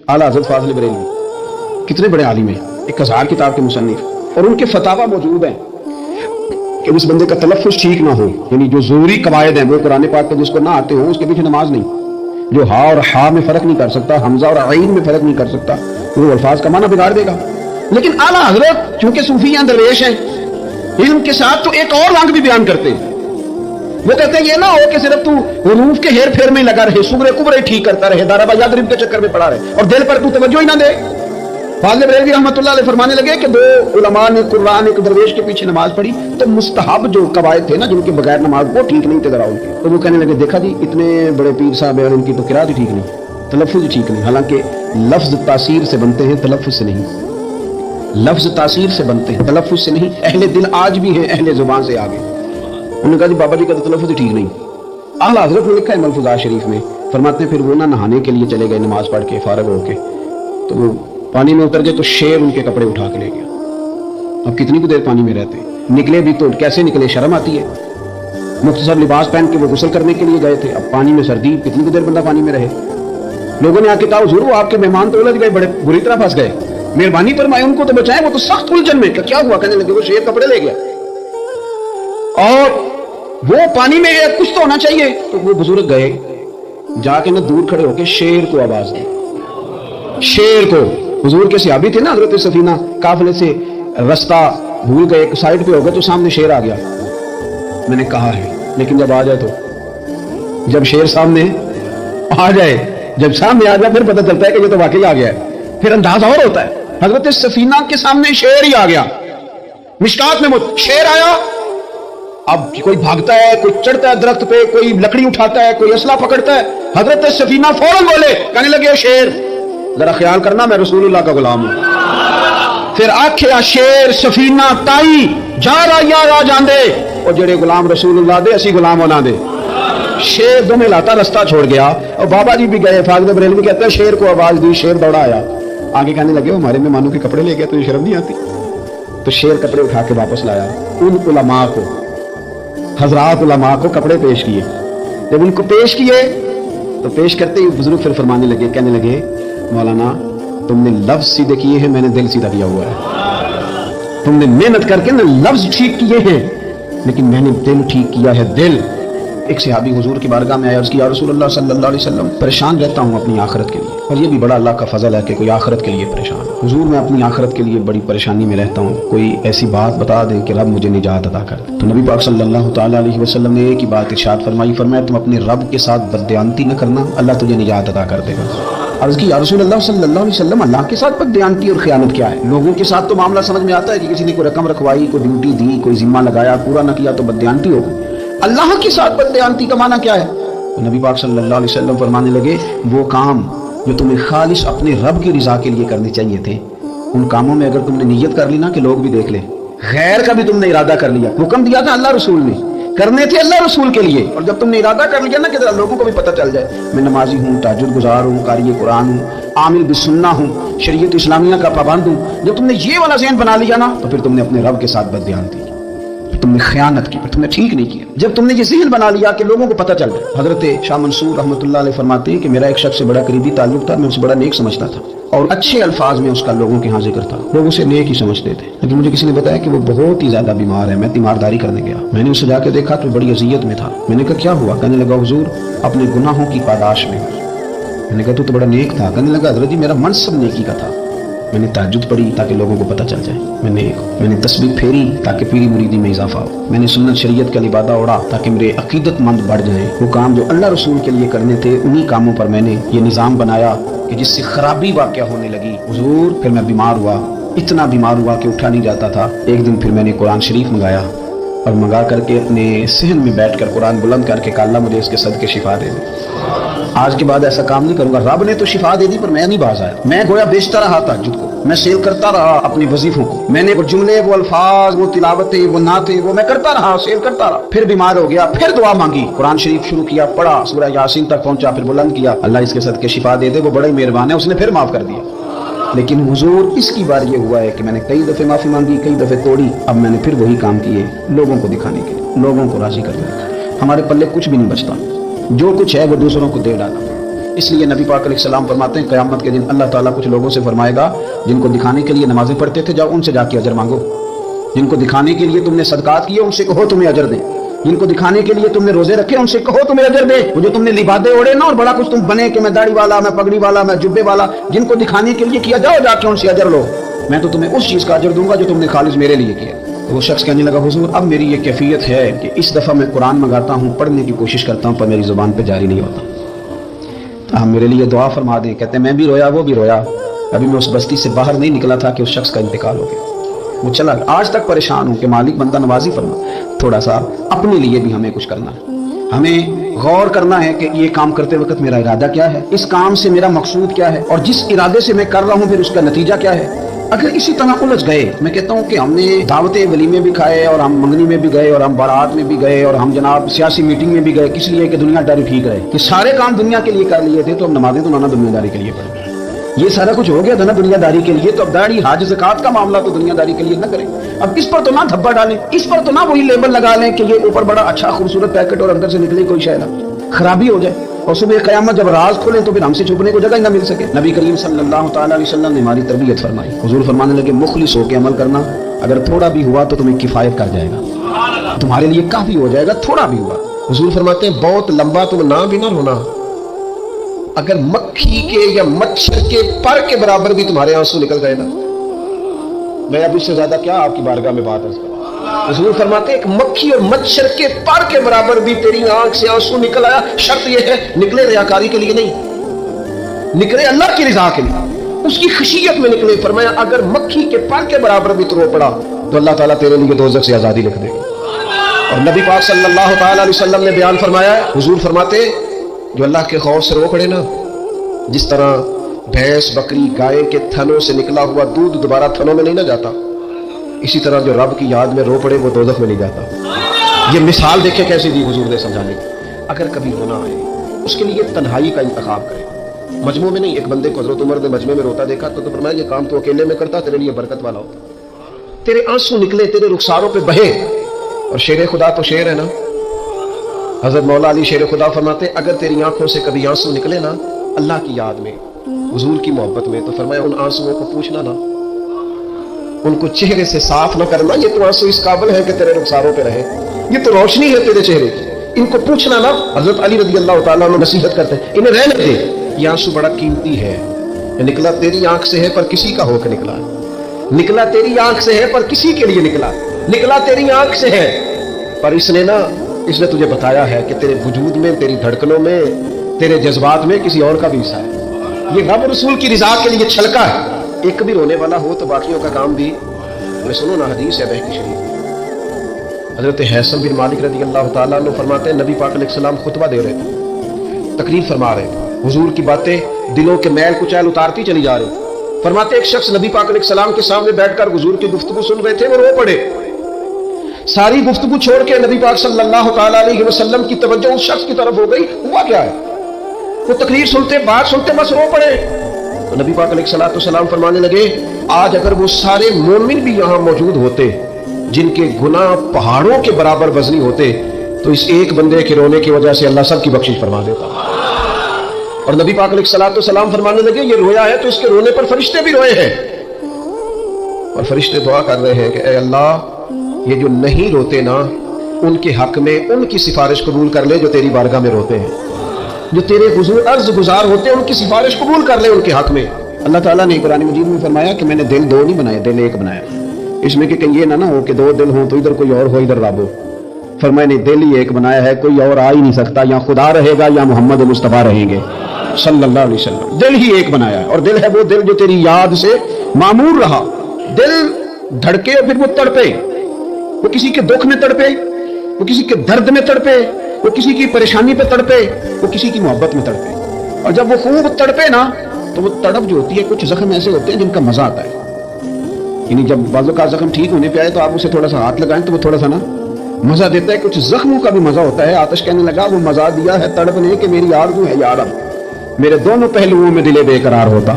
आला हज़रत फाज़िल बरेलवी कितने बड़े आलिम हैं, 1000 किताब के मुसन्निफ, और उनके फतावा मौजूद हैं कि उस बंदे का तलफ़्फ़ुज़ ठीक ना हो, यानी जो ज़रूरी कवायद हैं वो कुरान पाक के जिसको ना आते हो उसके पीछे नमाज नहीं, जो हा और हा में फ़र्क नहीं कर सकता, हमजा और आइन में फ़र्क नहीं कर सकता, वो अल्फाज का माना बिगाड़ देगा। लेकिन आला हज़रत चूंकि सूफी हैं, दरवेश हैं, इल्म के साथ तो एक और रंग भी बयान करते हैं। वो कहते हैं ये ना हो कि सिर्फ तू हुरूफ के हेर फेर में लगा रहे, सुगरे कुबरे ठीक करता रहे, दाराबा यादरिब के चक्कर में पड़ा रहे और दिल पर तू तवज्जो ही ना दे। फाज़िल बरेलवी रहमतुल्लाह अलैह फरमाने लगे कि दो उलमा ने कुरान एक दरवेश के पीछे नमाज पढ़ी तो मुस्तहब जो कवायद थे ना, जिनके बगैर नमाज वो ठीक नहीं थे जरा उनके, तो वो कहने लगे देखा जी इतने बड़े पीर साहब हैं, उनकी तो किरात ही ठीक नहीं, तलफ़्फ़ुज़ ठीक नहीं। हालांकि लफ्ज़ तासीर से बनते हैं, तलफ़्फ़ुज़ से नहीं। लफ्ज़ तासीर से बनते हैं, तलफ़्फ़ुज़ से नहीं। अहले दिल आज भी हैं अहले ज़ुबान से आगे। उन्होंने कहा जी बाबा जी का तो तलफ़्फ़ुज़ ठीक नहीं। आला हज़रत ने लिखा है मलफ़ूज़ात शरीफ में, फरमाते हैं फिर वो ना नहाने के लिए चले गए नमाज पढ़ के फारग होके, तो वो पानी में उतर गए तो शेर उनके कपड़े उठा के ले गया। अब कितनी देर पानी में रहते, निकले भी तो कैसे निकले, शर्म आती है। मुख्तसर लिबास पहन के वो गुस्ल करने के लिए गए थे, अब पानी में सर्दी, कितनी देर बंदा पानी में रहे। लोगों ने आके कहा हुजूर वो आपके मेहमान तो उलझ गए, बड़े बुरी तरह फंस गए, मेहरबानी फरमाए उनको तो बचाएं, वो तो सख्त उलझन में। क्या हुआ? कहने लगे वो शेर कपड़े ले गया और वो पानी में है, कुछ तो होना चाहिए। तो वो बुजुर्ग गए, जाके ना दूर खड़े होके शेर को आवाज दी, शेर को। हुजूर के सहाबी थे ना हजरत सफीना, काफिले से रास्ता भूल गए, एक साइड पे हो गए तो सामने शेर आ गया। मैंने कहा है लेकिन जब आ जाए तो, जब शेर सामने आ जाए, जब सामने आ जाए फिर पता चलता है कि ये तो वाकई आ गया है, फिर अंदाजा और होता है। हजरत सफीना के सामने शेर ही आ गया, मिशकात में शेर आया। अब कोई भागता है, कोई चढ़ता है दरख्त पे, कोई लकड़ी उठाता है, कोई असला पकड़ता है। हजरत सफीना फौरन बोले, कहने लगे शेर जरा ख्याल करना मैं रसूलुल्लाह का गुलाम हूं। फिर आख्या शेर सफीना ताई जा रहा जांदे, और जेड़े गुलाम रसूलुल्लाह दे असी गुलाम होना दे। शेर दो में लाता रास्ता छोड़ गया और बाबा जी भी गए। फाज़िल बरेलवी कहते हैं शेर को आवाज दी, शेर दौड़ा आया, आगे कहने लगे हमारे मेहमानों के कपड़े ले गया, तुझे शर्म नहीं आती? तो शेर कपड़े उठा के वापस लाया। उन उलमा को, हजरात उलमा को कपड़े पेश किए। जब उनको पेश किए तो पेश करते ही बुजुर्ग फिर फरमाने लगे, कहने लगे मौलाना तुमने लफ्ज सीधे किए हैं, मैंने दिल सीधा किया हुआ है। तुमने मेहनत करके ना लफ्ज ठीक किए हैं, लेकिन मैंने दिल ठीक किया है, दिल। एक सहाबी हुजूर की बारगाह में आया, उसकी या रसूलल्लाह सल्लल्लाहु अलैहि वसल्लम परेशान रहता हूँ अपनी आखिरत के लिए, और ये भी बड़ा अल्लाह का फजल है कि कोई आखिरत के लिए परेशान। हुजूर मैं अपनी आखिरत के लिए बड़ी परेशानी में रहता हूँ, कोई ऐसी बात बता दें कि रब मुझे निजात अता कर दे। तो नबी पाक सल्लल्लाहु ताला अलैहि वसल्लम ने एक ही बात इरशाद फरमाई, फरमाया तुम अपने रब के साथ बददयानती न करना, अल्लाह तुझे निजात अता कर देगा। अर्ज़ की या रसूलल्लाह सल्लल्लाहु अलैहि वसल्लम अल्लाह के साथ बददयानती और खयानत क्या है? लोगों के साथ तो मामला समझ में आता है कि किसी ने कोई रकम रखवाई, कोई ड्यूटी दी, कोई जिम्मा लगाया, पूरा न किया तो बददयानती हो गई। अल्लाह के साथ बददयानती का माना क्या है? तो नबी पाक सल्लल्लाहु अलैहि वसल्लम फरमाने लगे वो काम जो तुम्हें खालिस अपने रब की रिजा के लिए करने चाहिए थे, उन कामों में अगर तुमने नियत कर ली ना कि लोग भी देख ले, गैर का भी तुमने इरादा कर लिया, हुक्म दिया था अल्लाह रसूल ने, करने थे अल्लाह रसूल के लिए, और जब तुमने इरादा कर लिया ना कि लोगों को भी पता चल जाए मैं नमाजी हूँ, तहज्जुद गुजार हूँ, कारी कुरान हूँ, आमिल बिस्सुन्ना हूँ, शरीयत इस्लामिया का पाबंद हूँ, जब तुमने ये वाला ज़हन बना लिया ना तो फिर तुमने अपने रब के साथ बददयानती की, तुमने खयानत की, तुमने ठीक नहीं किया। जब तुमने ये ज़हन बना लिया कि लोगों को पता चल जाए। हजरत शाह मंसूर रहमतुल्लाह अलैह फरमाते हैं कि मेरा एक शख्स से बड़ा करीबी ताल्लुक था, मैं उसे बड़ा नेक समझता था और अच्छे अल्फाज में उसका लोगों के यहाँ जिक्र था, लोग उसे नेक ही समझते थे। लेकिन मुझे किसी ने बताया कि वो बहुत ही ज्यादा बीमार है। मैं तीमारदारी करने गया, मैंने उसे जाके देखा तो बड़ी अजियत में था। मैंने कहा क्या हुआ? कहने लगा हुजूर अपने गुनाहों की पादाश में। मैंने कहा तू तो बड़ा नेक था। कहने लगा हजरत जी मेरा मनसब नेकी का था, मैंने तहज्जुद पढ़ी ताकि लोगों को पता चल जाए, मैंने तस्बीह फेरी ताकि पीरी मुरीदी में इजाफा हो, मैंने सुन्नत शरीयत का लिबादा ओढ़ा ताकि मेरे अकीदतमंद बढ़ जाएं। वो काम जो अल्लाह रसूल के लिए करने थे उन्हीं कामों पर मैंने ये निज़ाम बनाया कि जिससे खराबी वाक़या होने लगी। हुजूर फिर मैं बीमार हुआ, इतना बीमार हुआ कि उठा नहीं जाता था। एक दिन फिर मैंने कुरान शरीफ मंगाया और मंगा करके अपने सहन में बैठ कर कुरान बुलंद करके कहा अल्लाह मुझे इसके सदके शिफा दे दे। आज के बाद ऐसा काम नहीं करूंगा। रब ने तो शिफा दे दी पर मैं नहीं बाज आया। मैं गोया बेचता रहा तहज्जुद को, मैं सेल करता रहा अपने वजीफों को, मैंने वो जुमले, वो अल्फाज, वो तिलावतें, वो नाते, वो मैं करता रहा, सेल करता रहा। फिर बीमार हो गया, फिर दुआ मांगी, कुरान शरीफ शुरू किया, पढ़ा, सूरह यासीन तक पहुंचा, फिर बुलंद किया, अल्लाह इसके सदके शिफा दे दे, वो बड़ा ही मेहरबान है, उसने फिर माफ कर दिया। लेकिन हुजूर इसकी बार ये हुआ है कि मैंने कई दफे माफी मांगी, कई दफे तोड़ी, अब मैंने फिर वही काम किए लोगों को दिखाने के लिए, लोगों को राजी करने के। हमारे पल्ले कुछ भी नहीं बचता, जो कुछ है वो दूसरों को दे डाला। اس لیے نبی پاک علیہ السلام فرماتے ہیں قیامت کے دن اللہ تعالیٰ کچھ لوگوں سے فرمائے گا جن کو دکھانے کے لیے نمازیں پڑھتے تھے، جاؤ ان سے جا کے اجر مانگو. جن کو دکھانے کے لیے تم نے صدقات کیے ان سے کہو تمہیں اجر دیں. جن کو دکھانے کے لیے تم نے روزے رکھے ان سے کہو تمہیں اجر دے. وہ جو تم نے لبادے اوڑے نا اور بڑا کچھ تم بنے کہ میں داڑھی والا، میں پگڑی والا، میں جبے والا، جن کو دکھانے کے لیے کیا، جاؤ جا کے ان سے اجر لو. میں تو تمہیں اس چیز کا اجر دوں گا جو تم نے خالص میرے لیے کیا. تو وہ شخص کہنے لگا حضور اب میری یہ کیفیت ہے کہ اس دفعہ میں قرآن منگاتا ہوں، پڑھنے کی کوشش کرتا ہوں، پر میری زبان پہ جاری نہیں ہوتا. تو ہم میرے لیے دعا فرما دیں. کہتے ہیں میں بھی رویا، وہ بھی رویا. ابھی میں اس بستی سے باہر نہیں نکلا تھا کہ اس شخص کا انتقال ہو گیا. وہ چلا، آج تک پریشان ہوں کہ مالک بندہ نوازی فرما. تھوڑا سا اپنے لیے بھی ہمیں کچھ کرنا ہے. ہمیں غور کرنا ہے کہ یہ کام کرتے وقت میرا ارادہ کیا ہے، اس کام سے میرا مقصود کیا ہے، اور جس ارادے سے میں کر رہا ہوں پھر اس کا نتیجہ کیا ہے. اگر اسی طرح الجھ گئے، میں کہتا ہوں کہ ہم نے دعوتیں ولیمے بھی کھائے اور ہم منگنی میں بھی گئے اور ہم بارات میں بھی گئے اور ہم جناب سیاسی میٹنگ میں بھی گئے، کس لیے کہ دنیا داری ٹھیک رہے، کہ سارے کام دنیا کے لیے کر لیے تھے، تو ہم نمازیں تو نہ دنیا داری کے لیے پڑھیں. یہ سارا کچھ ہو گیا تھا نا دنیا داری کے لیے، تو اب داڑھی حج زکات کا معاملہ تو دنیا داری کے لیے نہ کریں. اب اس پر تو نہ دھبا ڈالیں، اس پر تو نہ وہی لیبل لگا لیں کہ یہ اوپر بڑا اچھا خوبصورت پیکٹ اور اندر سے نکلے کوئی شے نہ خرابی ہو جائے، اور صبح قیامت جب راز کھولیں تو پھر ہم سے چھپنے کو جگہ ہی نہ مل سکے. نبی کریم صلی اللہ تعالیٰ علیہ وسلم نے ہماری تربیت فرمائی. حضور فرمانے لگے مخلص ہو کے عمل کرنا، اگر تھوڑا بھی ہوا تو تمہیں کفایت کر جائے گا، تمہارے لیے کافی ہو جائے گا تھوڑا بھی ہوا. حضور فرماتے ہیں بہت لمبا تم نہ بھی نہ رونا، اگر مکھی کے یا مچھر کے پر کے برابر بھی تمہارے آنسو نکل گئے نا، میں اب اس سے زیادہ کیا آپ کی بارگاہ میں بات ہے. حضور فرماتے ہیں ایک مکھی اور مچھر کے پر کے برابر بھی تیری آنکھ سے آنسو نکل آیا، شرط یہ ہے نکلے ریاکاری کے لیے نہیں، نکلے اللہ کی رضا کے لیے، اس کی خشیت میں نکلے. فرمایا اگر مکھی کے پر کے برابر بھی تو رو پڑا تو اللہ تعالیٰ تیرے لیے دوزخ سے آزادی لکھ دے گا. اور نبی پاک صلی اللہ تعالیٰ علیہ وسلم نے بیان فرمایا ہے، حضور فرماتے جو اللہ کے خوف سے رو پڑے نا، جس طرح بھینس بکری گائے کے تھنوں سے نکلا ہوا دودھ دوبارہ تھنوں میں نہیں نہ جاتا، اسی طرح جو رب کی یاد میں رو پڑے وہ دوزخ میں نہیں جاتا. یہ مثال دیکھیں کیسے دی حضور نے سمجھانے کی. اگر کبھی رونا آئے اس کے لیے تنہائی کا انتخاب کرے، مجموع میں نہیں. ایک بندے کو حضرت عمر نے مجمع میں روتا دیکھا تو فرمایا یہ کام تو اکیلے میں کرتا، تیرے لیے برکت والا ہوتا، تیرے آنسو نکلے، تیرے رخساروں پہ بہے. اور شیر خدا تو شیر ہے نا، حضرت مولا علی شیر خدا فرماتے اگر تیری آنکھوں سے کبھی آنسو نکلے نا اللہ کی یاد میں، حضور کی محبت میں، تو فرمایا ان آنسوؤں کو پوچھنا نا، ان کو چہرے سے صاف نہ کرنا. یہ تو آنسو اس قابل ہے کہ تیرے رخساروں پہ رہے، یہ تو روشنی ہے تیرے چہرے کی، ان کو پوچھنا نا. حضرت علی رضی اللہ تعالیٰ عنہ نصیحت کرتے ہیں انہیں رہنے دے، یہ آنسو بڑا قیمتی ہے، یہ نکلا تیری آنکھ سے ہے پر کسی کا ہو کے نکلا، نکلا تیری آنکھ سے ہے پر کسی کے لیے نکلا، نکلا تیری آنکھ سے ہے پر اس نے تجھے بتایا ہے کہ تیرے وجود میں، تیری دھڑکنوں میں، تیرے جذبات میں کسی اور کا بھی حصہ ہے. یہ رب رسول کی رضا کے لیے چھلکا ہے. ایک بھی رونے والا ہو تو باقیوں کا کام بھی سنو نا. حدیث ہے بہتی شریف، حضرت حیثم بن مالک رضی اللہ تعالیٰ عنہ فرماتے ہیں نبی پاک علیہ السلام خطبہ دے رہے تھے، تقریر فرما رہے تھے، حضور کی باتیں دلوں کے میل کچیل اتارتی چلی جا رہی. فرماتے ایک شخص نبی پاک علیہ السلام کے سامنے بیٹھ کر حضور کی گفتگو سن رہے تھے، وہ رو پڑے. ساری گفتگو چھوڑ کے نبی پاک صلی اللہ تعالیٰ علیہ وسلم کی توجہ اس شخص کی طرف ہو گئی. ہوا کیا ہے؟ وہ تقریر سنتے، بات سنتے بس رو پڑے. تو نبی پاک علیہ السلام فرمانے لگے آج اگر وہ سارے مومن بھی یہاں موجود ہوتے جن کے گناہ پہاڑوں کے برابر وزنی ہوتے تو اس ایک بندے کے رونے کی وجہ سے اللہ سب کی بخشش فرما دیتا. اور نبی پاک علیہ السلام فرمانے لگے یہ رویا ہے تو اس کے رونے پر فرشتے بھی روئے ہیں، اور فرشتے دعا کر رہے ہیں کہ اے اللہ یہ جو نہیں روتے نا ان کے حق میں ان کی سفارش قبول کر لے جو تیری بارگاہ میں روتے ہیں، جو تیرے حضور عرض گزار ہوتے ہیں ان کی سفارش قبول کر لے ان کے حق میں. اللہ تعالیٰ نے قرآن مجید میں فرمایا کہ میں نے دل دو نہیں بنائے، دل ایک بنایا. اس میں کہ کہیں یہ نہ ہو کہ دو دل ہوں تو ادھر کوئی اور ہو ادھر رب ہو. فرمایا نہیں، دل ہی ایک بنایا ہے، کوئی اور آ ہی نہیں سکتا، یا خدا رہے گا یا محمد مصطفیٰ رہیں گے صلی اللہ علیہ وسلم. دل ہی ایک بنایا ہے، اور دل ہے وہ دل جو تیری یاد سے معمور رہا. دل دھڑکے اور پھر وہ تڑپے، وہ کسی کے دکھ میں تڑپے، وہ کسی کے درد میں تڑپے، وہ کسی کی پریشانی پہ تڑپے، وہ کسی کی محبت میں تڑپے. اور جب وہ خوب تڑپے نا تو وہ تڑپ جو ہوتی ہے، کچھ زخم ایسے ہوتے ہیں جن کا مزہ آتا ہے. یعنی جب بازو کا زخم ٹھیک ہونے پہ آئے تو آپ اسے تھوڑا سا ہاتھ لگائیں تو وہ تھوڑا سا نا مزہ دیتا ہے. کچھ زخموں کا بھی مزہ ہوتا ہے. آتش کہنے لگا وہ مزہ دیا ہے تڑپ نے کہ میری آرزو ہے یا رب میرے دونوں پہلوؤں میں دل بے قرار ہوتا.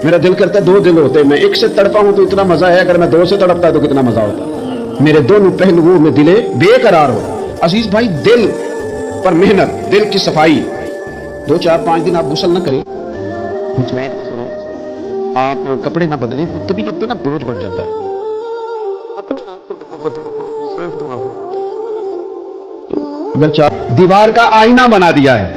میرا دل کرتا ہے دو دل ہوتے، میں ایک سے تڑپا ہوں تو اتنا مزہ ہے، اگر میں دو سے تڑپتا ہے تو کتنا مزہ ہوتا. میرے دونوں پہلوؤں میں دل بے قرار ہو. عزیز بھائی، دل پر محنت، دل کی صفائی 2 4 5 दिन आप गुस्ल न करें, आप कपड़े ना बदलें, कभी कभी ना बोझ बन जाता है। अगर दीवार का आईना बना दिया है,